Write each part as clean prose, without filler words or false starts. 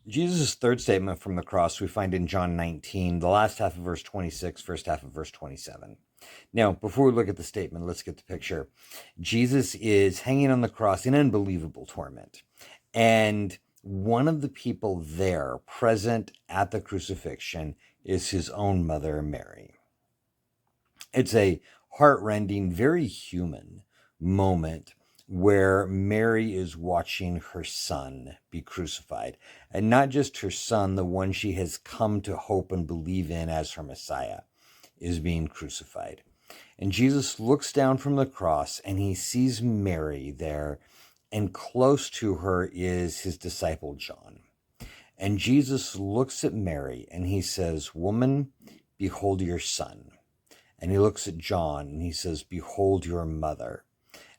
Jesus' third statement from the cross we find in John 19, the last half of verse 26, first half of verse 27. Now, before we look at the statement, let's get the picture. Jesus is hanging on the cross in unbelievable torment. And one of the people there present at the crucifixion is his own mother, Mary. It's a heartrending, very human moment where Mary is watching her son be crucified. And not just her son, the one she has come to hope and believe in as her Messiah, is being crucified. And Jesus looks down from the cross and he sees Mary there, and close to her is his disciple John. And Jesus looks at Mary and he says, "Woman, behold your son." And he looks at John and he says, "Behold your mother."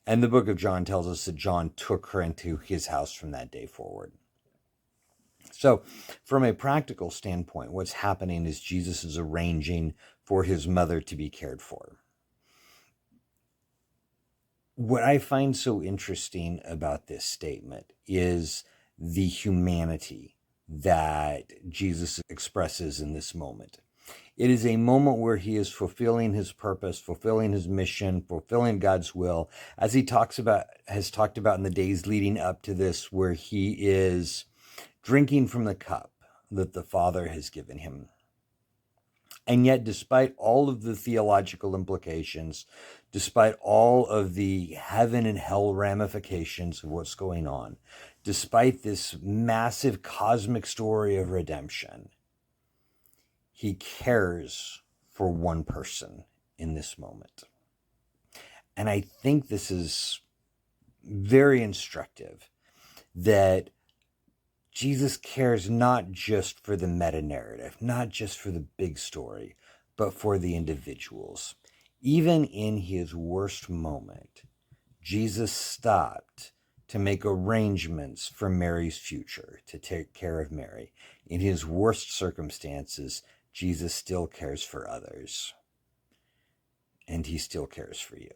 And the book of John tells us that John took her into his house from that day forward. So from a practical standpoint, what's happening is Jesus is arranging for his mother to be cared for. What I find so interesting about this statement is the humanity that Jesus expresses in this moment. It is a moment where he is fulfilling his purpose, fulfilling his mission, fulfilling God's will, as he has talked about in the days leading up to this, where he is drinking from the cup that the Father has given him. And yet, despite all of the theological implications, despite all of the heaven and hell ramifications of what's going on, despite this massive cosmic story of redemption, he cares for one person in this moment. And I think this is very instructive, that Jesus cares not just for the meta-narrative, not just for the big story, but for the individuals. Even in his worst moment, Jesus stopped to make arrangements for Mary's future, to take care of Mary. In his worst circumstances, Jesus still cares for others. And he still cares for you.